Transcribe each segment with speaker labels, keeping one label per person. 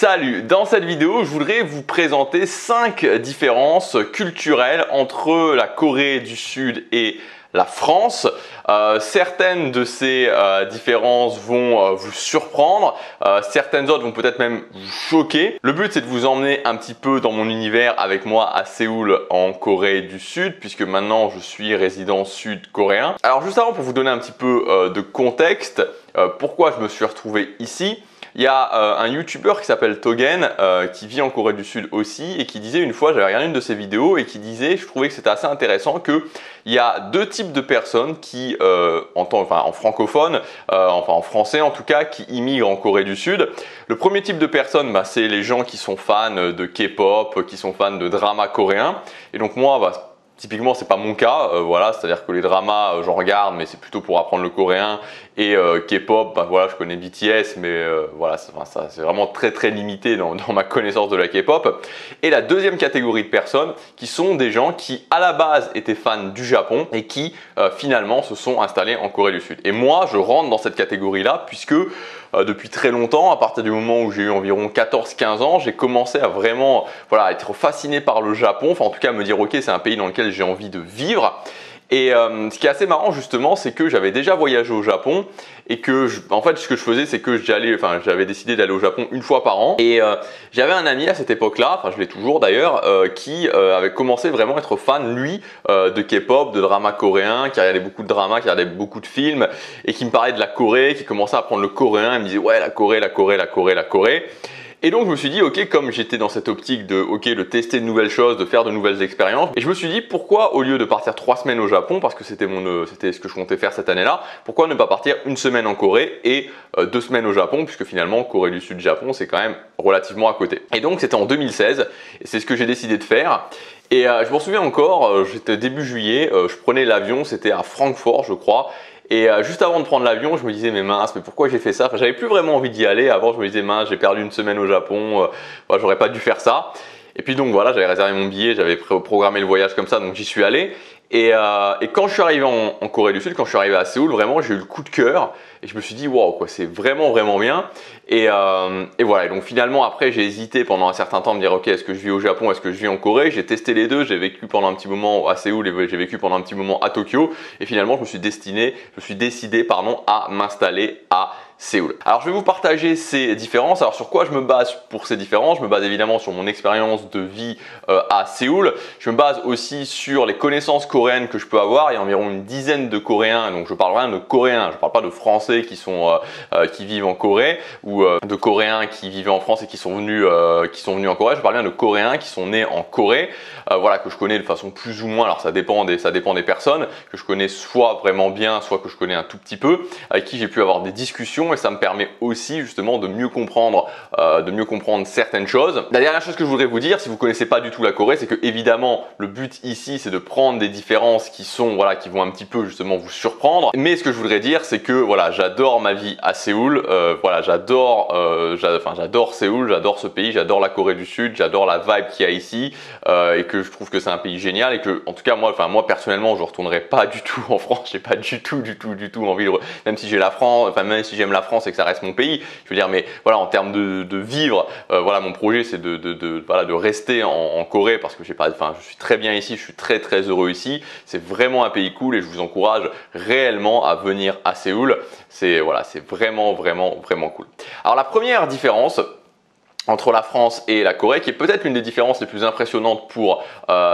Speaker 1: Salut! Dans cette vidéo, je voudrais vous présenter 5 différences culturelles entre la Corée du Sud et la France. Certaines de ces différences vont vous surprendre, certaines autres vont peut-être même vous choquer. Le but, c'est de vous emmener un petit peu dans mon univers avec moi à Séoul en Corée du Sud, puisque maintenant je suis résident sud-coréen. Alors juste avant, pour vous donner un petit peu de contexte, pourquoi je me suis retrouvé ici. Il y a un YouTuber qui s'appelle Togen qui vit en Corée du Sud aussi et qui disait une fois, j'avais regardé une de ses vidéos et qui disait, je trouvais que c'était assez intéressant, qu'il y a deux types de personnes qui, en francophone, en français en tout cas, qui immigrent en Corée du Sud. Le premier type de personnes, c'est les gens qui sont fans de K-pop, qui sont fans de dramas coréens. Et donc moi, typiquement, c'est pas mon cas, voilà, c'est-à-dire que les dramas, j'en regarde, mais c'est plutôt pour apprendre le coréen. Et K-pop, voilà, je connais BTS, mais voilà, c'est vraiment très limité dans ma connaissance de la K-pop. Et la deuxième catégorie de personnes, qui sont des gens qui, à la base, étaient fans du Japon et qui, finalement, se sont installés en Corée du Sud. Et moi, je rentre dans cette catégorie-là, puisque depuis très longtemps, à partir du moment où j'ai eu environ 14-15 ans, j'ai commencé à vraiment être fasciné par le Japon, enfin en tout cas à me dire ok, c'est un pays dans lequel j'ai envie de vivre. Et ce qui est assez marrant justement, c'est que j'avais déjà voyagé au Japon et que en fait ce que je faisais, c'est que j'avais décidé d'aller au Japon une fois par an. Et j'avais un ami à cette époque-là, enfin je l'ai toujours d'ailleurs, qui avait commencé vraiment à être fan lui de K-pop, de drama coréen, qui regardait beaucoup de dramas, qui regardait beaucoup de films et qui me parlait de la Corée, qui commençait à apprendre le coréen. Il me disait ouais, la Corée, la Corée, la Corée, la Corée. Et donc je me suis dit ok, comme j'étais dans cette optique de tester de nouvelles choses, de faire de nouvelles expériences, et je me suis dit pourquoi au lieu de partir 3 semaines au Japon, parce que c'était ce que je comptais faire cette année-là, pourquoi ne pas partir 1 semaine en Corée et 2 semaines au Japon, puisque finalement Corée du Sud, Japon, c'est quand même relativement à côté. Et donc c'était en 2016, et c'est ce que j'ai décidé de faire. Et je m'en souviens encore, j'étais début juillet, je prenais l'avion, c'était à Francfort je crois. Et juste avant de prendre l'avion, je me disais mais mince, mais pourquoi j'ai fait ça? Enfin, j'avais plus vraiment envie d'y aller. Avant, je me disais mince, j'ai perdu 1 semaine au Japon, j'aurais pas dû faire ça. Et puis donc voilà, j'avais réservé mon billet, j'avais programmé le voyage comme ça, donc j'y suis allé. Et quand je suis arrivé en Corée du Sud, quand je suis arrivé à Séoul, vraiment j'ai eu le coup de cœur et je me suis dit waouh quoi, c'est vraiment bien. Et voilà, et donc finalement après j'ai hésité pendant un certain temps de me dire ok, est-ce que je vis au Japon, est-ce que je vis en Corée? J'ai testé les deux, j'ai vécu pendant un petit moment à Séoul et j'ai vécu pendant un petit moment à Tokyo et finalement je me suis décidé à m'installer à Séoul. Alors je vais vous partager ces différences. Alors sur quoi je me base pour ces différences? Je me base évidemment sur mon expérience de vie à Séoul. Je me base aussi sur les connaissances coréennes que je peux avoir. Il y a environ une dizaine de Coréens, donc je parle rien de Coréens, je parle pas de Français qui vivent en Corée ou de Coréens qui vivaient en France et qui sont venus en Corée. Je parle bien de Coréens qui sont nés en Corée, voilà, que je connais de façon plus ou moins. Alors ça dépend des personnes que je connais soit vraiment bien, soit que je connais un tout petit peu, avec qui j'ai pu avoir des discussions. Et ça me permet aussi justement de mieux comprendre certaines choses. La dernière chose que je voudrais vous dire, si vous connaissez pas du tout la Corée, c'est que évidemment le but ici c'est de prendre des différences qui vont un petit peu justement vous surprendre. Mais ce que je voudrais dire, c'est que voilà, j'adore ma vie à Séoul. Voilà, j'adore Séoul, j'adore ce pays, j'adore la Corée du Sud, j'adore la vibe qu'il y a ici et que je trouve que c'est un pays génial et que en tout cas moi personnellement je retournerai pas du tout en France. J'ai pas du tout envie même si j'ai la France, même si j'aime la France et que ça reste mon pays, je veux dire, mais voilà, en termes de vivre, voilà, mon projet c'est de rester en Corée parce que je suis très bien ici, je suis très heureux ici. C'est vraiment un pays cool et je vous encourage réellement à venir à Séoul. C'est vraiment cool. Alors la première différence entre la France et la Corée, qui est peut-être l'une des différences les plus impressionnantes pour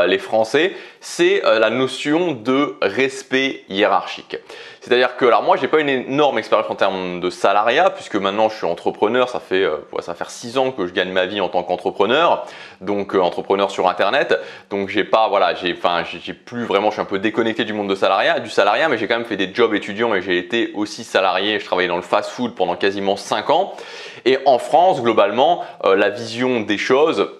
Speaker 1: les Français, c'est la notion de respect hiérarchique. C'est-à-dire que, alors moi, j'ai pas une énorme expérience en termes de salariat, puisque maintenant je suis entrepreneur, ça va faire 6 ans que je gagne ma vie en tant qu'entrepreneur, donc entrepreneur sur Internet. Donc j'ai plus vraiment, je suis un peu déconnecté du monde du salariat, mais j'ai quand même fait des jobs étudiants et j'ai été aussi salarié. Je travaillais dans le fast-food pendant quasiment 5 ans. Et en France, globalement, la vision des choses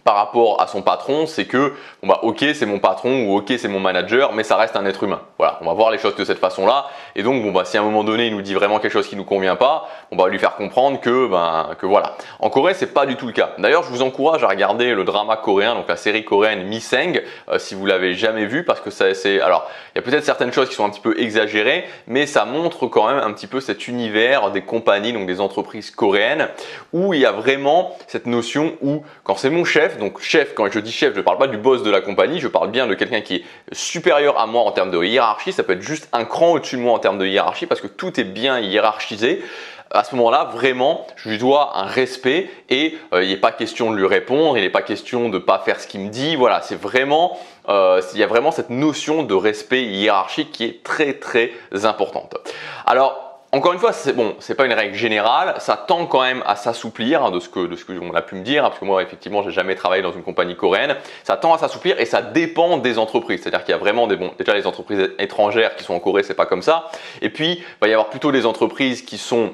Speaker 1: par rapport à son patron, c'est que bon bah ok c'est mon patron ou ok c'est mon manager, mais ça reste un être humain. Voilà, on va voir les choses de cette façon-là. Et donc bon bah si à un moment donné il nous dit vraiment quelque chose qui nous convient pas, on va lui faire comprendre que voilà. En Corée c'est pas du tout le cas. D'ailleurs je vous encourage à regarder le drama coréen, donc la série coréenne Miseng, si vous l'avez jamais vu, parce que alors il y a peut-être certaines choses qui sont un petit peu exagérées, mais ça montre quand même un petit peu cet univers des compagnies, donc des entreprises coréennes, où il y a vraiment cette notion où quand c'est mon chef, donc chef, quand je dis chef, je ne parle pas du boss de la compagnie, je parle bien de quelqu'un qui est supérieur à moi en termes de hiérarchie, ça peut être juste un cran au-dessus de moi en termes de hiérarchie parce que tout est bien hiérarchisé. À ce moment-là, vraiment, je lui dois un respect et il n'est pas question de lui répondre, il n'est pas question de ne pas faire ce qu'il me dit. Voilà, c'est vraiment, il y a vraiment cette notion de respect hiérarchique qui est très très importante. Alors, encore une fois, c'est pas une règle générale, ça tend quand même à s'assouplir de ce que on a pu me dire, parce que moi effectivement j'ai jamais travaillé dans une compagnie coréenne, ça tend à s'assouplir et ça dépend des entreprises, c'est-à-dire qu'il y a vraiment déjà les entreprises étrangères qui sont en Corée, c'est pas comme ça, et puis il va y avoir plutôt des entreprises qui sont,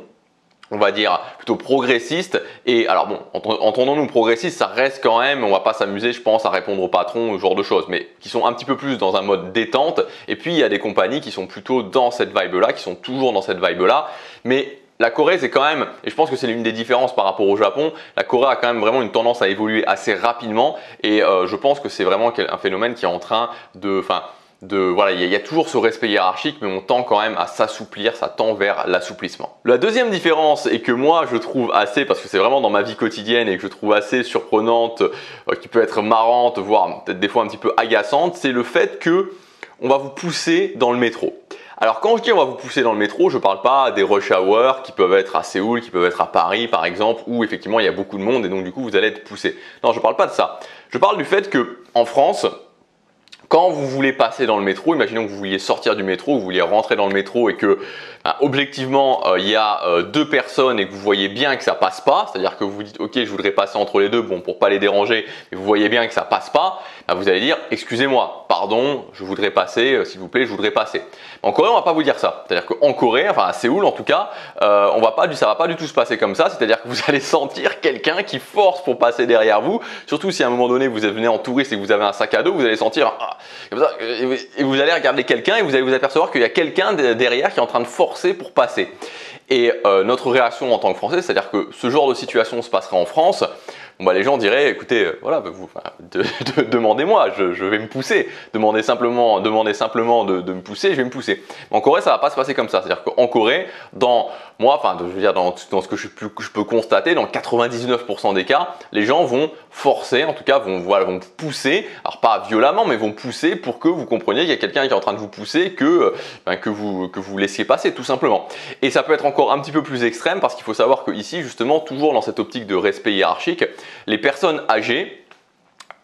Speaker 1: on va dire, plutôt progressiste. Et alors bon, entendons-nous, progressiste, ça reste quand même, on va pas s'amuser, je pense, à répondre au patron, ce genre de choses, mais qui sont un petit peu plus dans un mode détente. Et puis, il y a des compagnies qui sont plutôt dans cette vibe-là, qui sont toujours dans cette vibe-là. Mais la Corée, c'est quand même, et je pense que c'est l'une des différences par rapport au Japon, la Corée a quand même vraiment une tendance à évoluer assez rapidement. Et je pense que c'est vraiment un phénomène qui est en train voilà, il y a toujours ce respect hiérarchique, mais on tend quand même à s'assouplir, ça tend vers l'assouplissement. La deuxième différence, et que moi je trouve assez, parce que c'est vraiment dans ma vie quotidienne et que je trouve assez surprenante, qui peut être marrante, voire peut-être des fois un petit peu agaçante, c'est le fait que on va vous pousser dans le métro. Alors quand je dis on va vous pousser dans le métro, je ne parle pas des rush hours qui peuvent être à Séoul, qui peuvent être à Paris par exemple, où effectivement il y a beaucoup de monde et donc du coup vous allez être poussé. Non, je ne parle pas de ça. Je parle du fait que en France, quand vous voulez passer dans le métro, imaginons que vous vouliez sortir du métro, vous vouliez rentrer dans le métro et que objectivement il y a deux personnes et que vous voyez bien que ça passe pas, c'est-à-dire que vous vous dites ok je voudrais passer entre les deux, bon pour pas les déranger, mais vous voyez bien que ça passe pas, vous allez dire excusez-moi, pardon, je voudrais passer, s'il vous plaît, je voudrais passer. En Corée on va pas vous dire ça, c'est-à-dire qu'en Corée, enfin à Séoul en tout cas, ça va pas du tout se passer comme ça, c'est-à-dire que vous allez sentir quelqu'un qui force pour passer derrière vous, surtout si à un moment donné vous venez en touriste et que vous avez un sac à dos, vous allez sentir comme ça, et vous allez regarder quelqu'un et vous allez vous apercevoir qu'il y a quelqu'un derrière qui est en train de forcer pour passer. Et notre réaction en tant que Français, c'est-à-dire que ce genre de situation se passerait en France, bon, les gens diraient écoutez, voilà, demandez-moi, je vais me pousser, demandez simplement de me pousser, je vais me pousser. En Corée, ça va pas se passer comme ça. C'est-à-dire qu'en Corée, dans ce que je peux constater, dans 99% des cas, les gens vont forcer, en tout cas vont pousser, alors pas violemment, mais vont pousser pour que vous compreniez qu'il y a quelqu'un qui est en train de vous pousser, que vous laissiez passer, tout simplement. Et ça peut être encore un petit peu plus extrême parce qu'il faut savoir que ici, justement, toujours dans cette optique de respect hiérarchique, les personnes âgées,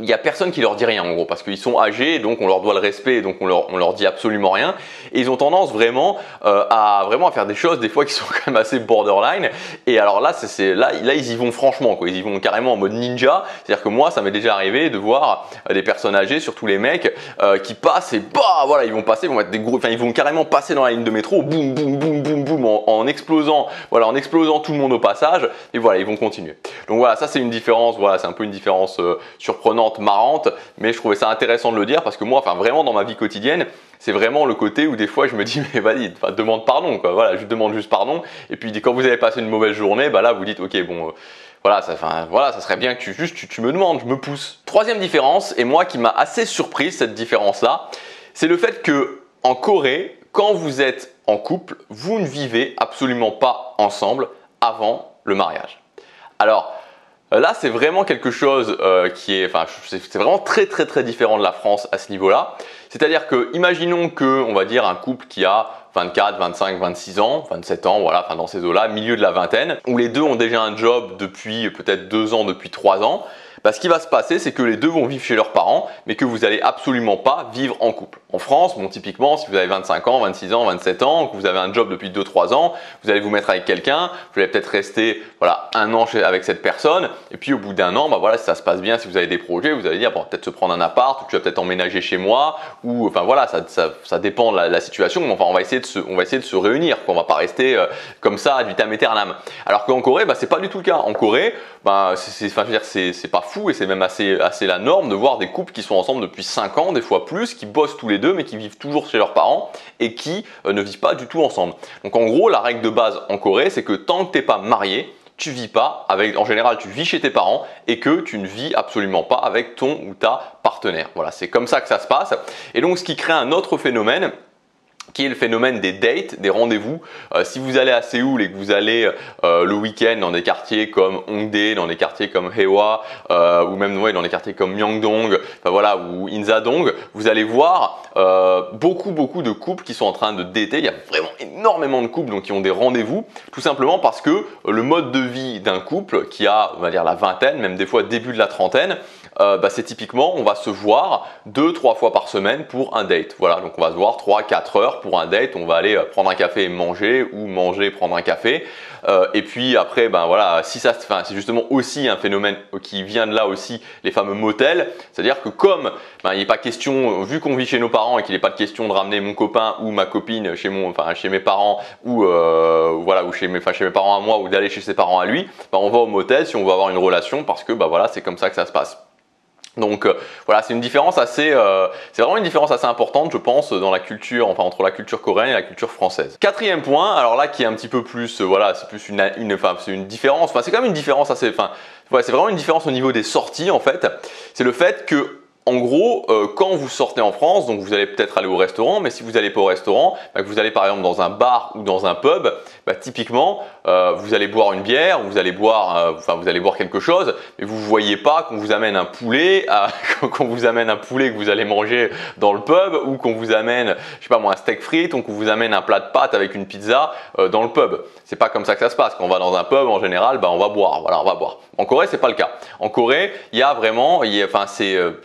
Speaker 1: il n'y a personne qui leur dit rien en gros parce qu'ils sont âgés, donc on leur doit le respect, donc on leur dit absolument rien. Et ils ont tendance vraiment à faire des choses des fois qui sont quand même assez borderline. Et alors là, là ils y vont franchement quoi, ils y vont carrément en mode ninja. C'est-à-dire que moi, ça m'est déjà arrivé de voir des personnes âgées, surtout les mecs, qui passent et voilà, ils vont passer, ils vont mettre ils vont carrément passer dans la ligne de métro, boum boum boum boum boum, en explosant tout le monde au passage. Et voilà, ils vont continuer. Donc voilà, ça c'est une différence. Voilà, c'est un peu une différence surprenante, marrante, mais je trouvais ça intéressant de le dire parce que moi, vraiment dans ma vie quotidienne, c'est vraiment le côté où des fois je me dis mais vas-y, demande pardon quoi. Voilà, je demande juste pardon. Et puis quand vous avez passé une mauvaise journée, là vous dites ok bon. Voilà, ça serait bien que tu me demandes, je me pousse. Troisième différence, et moi qui m'a assez surpris cette différence-là, c'est le fait que en Corée, quand vous êtes en couple, vous ne vivez absolument pas ensemble avant le mariage. Alors là, c'est vraiment quelque chose c'est vraiment très très très différent de la France à ce niveau-là. C'est-à-dire que, imaginons que, on va dire, un couple qui a 24, 25, 26 ans, 27 ans, voilà, dans ces eaux-là, milieu de la vingtaine, où les deux ont déjà un job depuis peut-être 2 ans, depuis 3 ans. Ce qui va se passer, c'est que les deux vont vivre chez leurs parents, mais que vous n'allez absolument pas vivre en couple. En France, typiquement, si vous avez 25 ans, 26 ans, 27 ans, que vous avez un job depuis 2-3 ans, vous allez vous mettre avec quelqu'un, vous allez peut-être rester 1 an avec cette personne, et puis au bout d'1 an, si ça se passe bien, si vous avez des projets, vous allez dire peut-être se prendre un appart, ou tu vas peut-être emménager chez moi, ou ça dépend de la situation, mais on va essayer de se réunir, on va pas rester comme ça ad vitam aeternam. Alors qu'en Corée, c'est pas du tout le cas. En Corée, c'est pas fou et c'est même assez la norme de voir des couples qui sont ensemble depuis 5 ans, des fois plus, qui bossent tous les deux mais qui vivent toujours chez leurs parents et qui ne vivent pas du tout ensemble. Donc en gros, la règle de base en Corée, c'est que tant que tu n'es pas marié, tu vis pas avec, en général, tu vis chez tes parents et que tu ne vis absolument pas avec ton ou ta partenaire. Voilà, c'est comme ça que ça se passe. Et donc, ce qui crée un autre phénomène, qui est le phénomène des dates, des rendez-vous. Si vous allez à Séoul et que vous allez le week-end dans des quartiers comme Hongdae, dans des quartiers comme Haewa, ou même dans des quartiers comme Myeongdong, enfin voilà, ou Insadong, vous allez voir beaucoup de couples qui sont en train de dater. Il y a vraiment énormément de couples donc qui ont des rendez-vous, tout simplement parce que le mode de vie d'un couple qui a, on va dire, la vingtaine, même des fois début de la trentaine, c'est typiquement, on va se voir 2-3 fois par semaine pour un date. Voilà, donc on va se voir 3-4 heures pour un date. On va aller prendre un café et manger, ou manger, prendre un café. Et puis après, voilà, si ça, c'est justement aussi un phénomène qui vient de là aussi, les fameux motels. C'est-à-dire que comme il n'est pas question, vu qu'on vit chez nos parents et qu'il n'est pas de question de ramener mon copain ou ma copine chez mes parents ou voilà, ou chez mes parents à moi, ou d'aller chez ses parents à lui, on va au motel si on veut avoir une relation parce que voilà, c'est comme ça que ça se passe. Donc voilà, c'est une différence assez, c'est vraiment une différence assez importante, je pense, dans la culture, enfin entre la culture coréenne et la culture française. Quatrième point, alors là qui est un petit peu plus, voilà, c'est plus c'est une différence, enfin c'est quand même une différence assez, voilà, c'est vraiment une différence au niveau des sorties en fait. C'est le fait que en gros, quand vous sortez en France, donc vous allez peut-être aller au restaurant, mais si vous n'allez pas au restaurant, que vous allez par exemple dans un bar ou dans un pub, typiquement, vous allez boire une bière, vous allez boire quelque chose, mais vous ne voyez pas qu'on vous amène un poulet, qu'on vous amène un poulet que vous allez manger dans le pub, ou qu'on vous amène, je sais pas moi, un steak frites, ou qu'on vous amène un plat de pâtes avec une pizza dans le pub. C'est pas comme ça que ça se passe. Quand on va dans un pub, en général, on va boire. Voilà, on va boire. En Corée, c'est pas le cas. En Corée, il y a vraiment,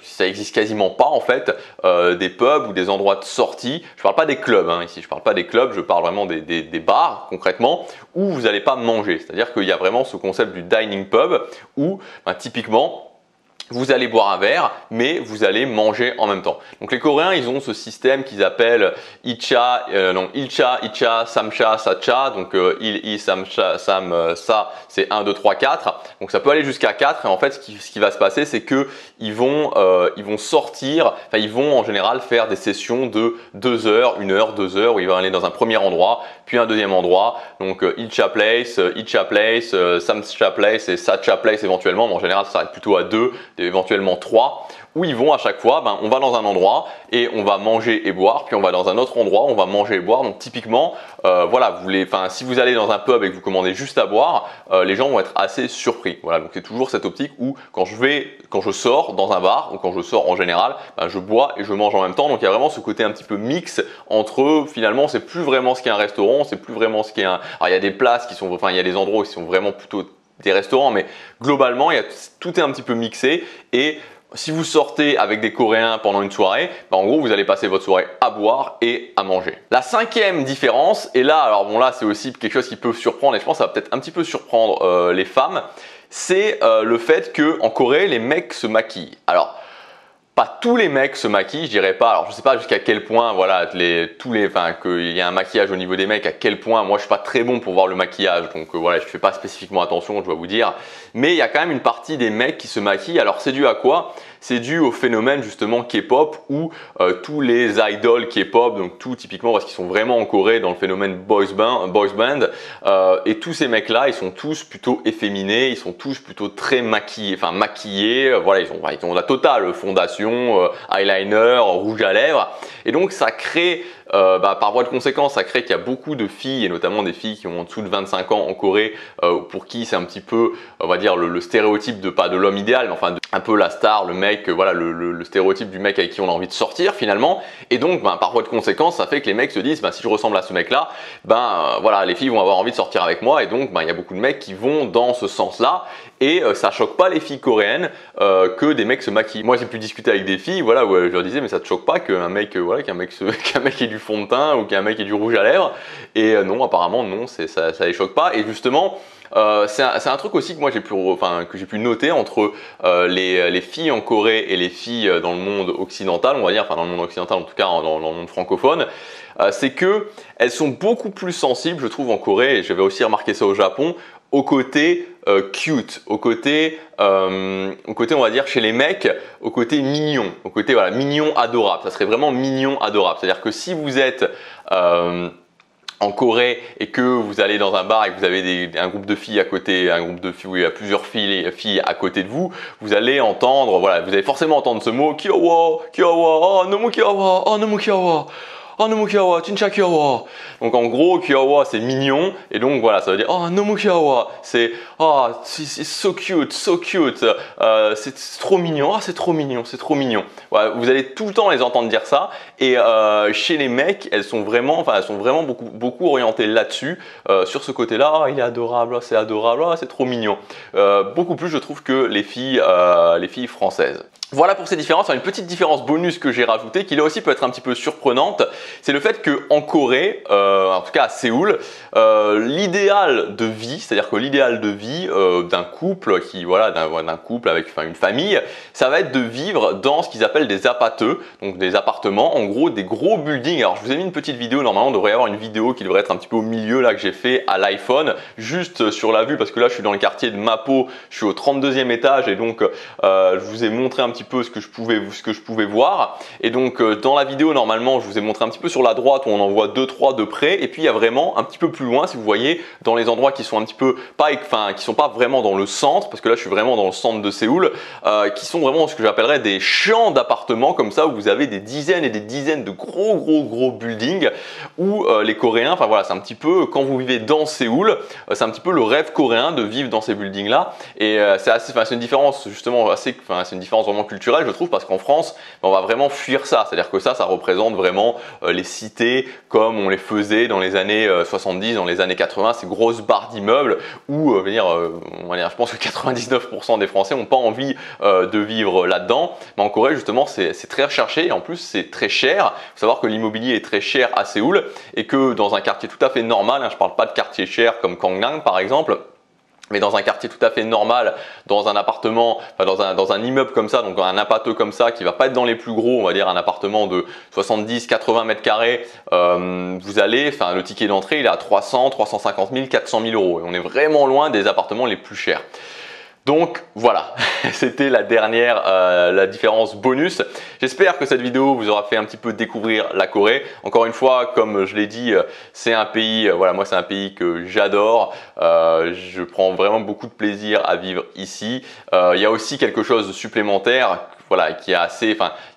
Speaker 1: ça existe quasiment pas en fait des pubs ou des endroits de sortie. Je parle pas des clubs ici. Je parle pas des clubs. Je parle vraiment des bars concrètement où vous n'allez pas manger. C'est-à-dire qu'il y a vraiment ce concept du dining pub où typiquement vous allez boire un verre, mais vous allez manger en même temps. Donc les Coréens, ils ont ce système qu'ils appellent Ilcha, Samcha, Sacha. Donc Il, Samcha, Sam, Sa, c'est 1, 2, 3, 4. Donc ça peut aller jusqu'à 4. Et en fait, ce qui va se passer, c'est que ils vont sortir, ils vont en général faire des sessions de 2 heures, 1 heure, 2 heures, où ils vont aller dans un premier endroit, puis un deuxième endroit. Donc Ilcha Place, Samcha Place et Sacha Place éventuellement. Mais en général, ça s'arrête plutôt à 2. Éventuellement 3, où ils vont à chaque fois, on va dans un endroit et on va manger et boire, puis on va dans un autre endroit, on va manger et boire. Donc typiquement, voilà, si vous allez dans un pub et que vous commandez juste à boire, les gens vont être assez surpris. Voilà, donc c'est toujours cette optique où quand je sors dans un bar ou quand je sors en général, je bois et je mange en même temps. Donc il y a vraiment ce côté un petit peu mix entre, finalement, c'est plus vraiment ce qu'est un restaurant, c'est plus vraiment ce qu'est un. Alors il y a des places qui sont, il y a des endroits qui sont vraiment plutôt des restaurants, mais globalement, tout est un petit peu mixé. Et si vous sortez avec des Coréens pendant une soirée, en gros, vous allez passer votre soirée à boire et à manger. La cinquième différence, et là, alors bon, là, c'est aussi quelque chose qui peut surprendre, et je pense que ça va peut-être un petit peu surprendre les femmes, c'est le fait que en Corée, les mecs se maquillent. Alors, pas tous les mecs se maquillent, je dirais pas. Alors je sais pas jusqu'à quel point, voilà, qu'il y a un maquillage au niveau des mecs. À quel point, moi je suis pas très bon pour voir le maquillage, donc voilà, je fais pas spécifiquement attention, je dois vous dire. Mais il y a quand même une partie des mecs qui se maquillent. Alors c'est dû à quoi? C'est dû au phénomène justement K-pop où tous les idoles K-pop, donc tout typiquement parce qu'ils sont vraiment en Corée dans le phénomène boys band, et tous ces mecs-là, ils sont tous plutôt efféminés, ils sont tous plutôt très maquillés, voilà, ils ont la totale fondation, eyeliner, rouge à lèvres, et donc ça crée par voie de conséquence, ça crée qu'il y a beaucoup de filles, et notamment des filles qui ont en dessous de 25 ans en Corée, pour qui c'est un petit peu, on va dire, le stéréotype pas de l'homme idéal, mais enfin un peu la star, le mec, voilà, le stéréotype du mec avec qui on a envie de sortir finalement. Et donc, par voie de conséquence, ça fait que les mecs se disent, si je ressemble à ce mec-là, voilà, les filles vont avoir envie de sortir avec moi. Et donc, il y a beaucoup de mecs qui vont dans ce sens-là. Et ça choque pas les filles coréennes que des mecs se maquillent. Moi, j'ai pu discuter avec des filles, voilà, où je leur disais, mais ça te choque pas qu'un mec, qu'un mec ait du fond de teint ou qu'un mec ait du rouge à lèvres? Et non, apparemment, non, ça les choque pas. Et justement, c'est un truc aussi que moi j'ai pu noter entre les filles en Corée et les filles dans le monde occidental, on va dire, dans le monde occidental en tout cas, dans le monde francophone, c'est que elles sont beaucoup plus sensibles, je trouve, en Corée, et j'avais aussi remarqué ça au Japon, au côté cute, au côté on va dire chez les mecs, au côté mignon, au côté voilà, mignon adorable. Ça serait vraiment mignon adorable. C'est-à-dire que si vous êtes en Corée et que vous allez dans un bar et que vous avez un groupe de filles à côté, un groupe de filles où il y a plusieurs filles à côté de vous, vous allez entendre, voilà, vous allez forcément entendre ce mot Kyowa, Kyowa, oh nomu Kyowa, oh nomu Kyowa. Oh nomu Kyowa, Chincha Kyowa. Donc en gros, Kyowa c'est mignon et donc voilà, ça veut dire oh nomu Kyowa, c'est oh c'est so cute, c'est trop mignon, oh c'est trop mignon, c'est trop mignon. Voilà, vous allez tout le temps les entendre dire ça et chez les mecs, elles sont vraiment beaucoup orientées là-dessus, sur ce côté-là, oh, il est adorable, oh, c'est adorable, oh, c'est trop mignon. Beaucoup plus je trouve que les filles françaises. Voilà pour ces différences. Une petite différence bonus que j'ai rajoutée, qui là aussi peut être un petit peu surprenante, c'est le fait qu'en Corée, en tout cas à Séoul, l'idéal de vie, c'est-à-dire que l'idéal de vie d'un couple d'un couple avec une famille, ça va être de vivre dans ce qu'ils appellent des apateux, donc des appartements, en gros des gros buildings. Alors je vous ai mis une petite vidéo, normalement on devrait y avoir une vidéo qui devrait être un petit peu au milieu là que j'ai fait à l'iPhone, juste sur la vue parce que là je suis dans le quartier de Mapo, je suis au 32e étage et donc je vous ai montré un petit peu ce que je pouvais voir. Et donc dans la vidéo normalement je vous ai montré un petit peu sur la droite où on en voit 2-3 de près et puis il y a vraiment un petit peu plus loin si vous voyez dans les endroits qui sont un petit peu qui sont pas vraiment dans le centre parce que là je suis vraiment dans le centre de Séoul qui sont vraiment ce que j'appellerais des champs d'appartements comme ça où vous avez des dizaines et des dizaines de gros buildings où les Coréens, enfin voilà, c'est un petit peu quand vous vivez dans Séoul, c'est un petit peu le rêve coréen de vivre dans ces buildings là et c'est une différence justement c'est une différence vraiment culturelle je trouve parce qu'en France on va vraiment fuir ça, c'est à dire que ça représente vraiment les cités comme on les faisait dans les années 70, dans les années 80, ces grosses barres d'immeubles où je pense que 99% des Français n'ont pas envie de vivre là-dedans, mais en Corée justement c'est très recherché et en plus c'est très cher. Il faut savoir que l'immobilier est très cher à Séoul et que dans un quartier tout à fait normal, je ne parle pas de quartier cher comme Gangnam par exemple, mais dans un quartier tout à fait normal, dans un appartement, dans un immeuble comme ça, donc un appartement comme ça, qui va pas être dans les plus gros, on va dire un appartement de 70-80 mètres carrés, vous allez, le ticket d'entrée il est à 300, 350 000, 400 000 euros. Et on est vraiment loin des appartements les plus chers. Donc voilà, c'était la dernière, la différence bonus. J'espère que cette vidéo vous aura fait un petit peu découvrir la Corée. Encore une fois, comme je l'ai dit, c'est un pays, moi c'est un pays que j'adore. Je prends vraiment beaucoup de plaisir à vivre ici. Il y a aussi quelque chose de supplémentaire,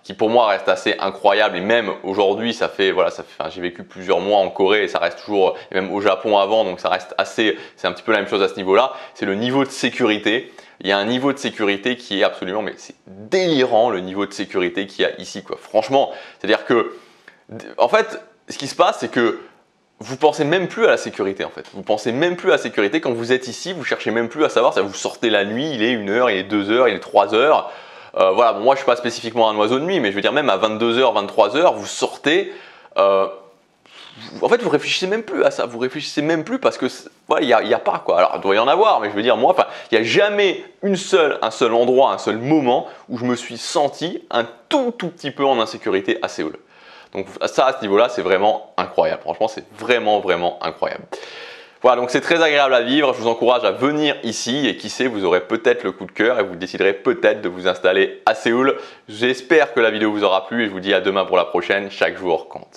Speaker 1: qui pour moi reste assez incroyable et même aujourd'hui j'ai vécu plusieurs mois en Corée et ça reste toujours, et même au Japon avant, donc ça reste c'est un petit peu la même chose à ce niveau-là, c'est le niveau de sécurité. Il y a un niveau de sécurité qui est absolument, mais c'est délirant le niveau de sécurité qu'il y a ici, quoi. Franchement, c'est-à-dire que, en fait, ce qui se passe, c'est que vous pensez même plus à la sécurité en fait. Vous pensez même plus à la sécurité quand vous êtes ici, vous cherchez même plus à savoir, vous sortez la nuit, il est 1h, il est 2h, il est 3h. Moi je suis pas spécifiquement un oiseau de nuit, mais je veux dire même à 22h, 23h, vous sortez. En fait, vous réfléchissez même plus à ça. Vous réfléchissez même plus parce que il y a pas quoi. Alors, il doit y en avoir, mais je veux dire moi, il n'y a jamais un seul endroit, un seul moment où je me suis senti un tout petit peu en insécurité à Séoul. Donc ça, à ce niveau-là, c'est vraiment incroyable. Franchement, c'est vraiment incroyable. Voilà, donc c'est très agréable à vivre. Je vous encourage à venir ici et qui sait, vous aurez peut-être le coup de cœur et vous déciderez peut-être de vous installer à Séoul. J'espère que la vidéo vous aura plu et je vous dis à demain pour la prochaine. Chaque jour compte.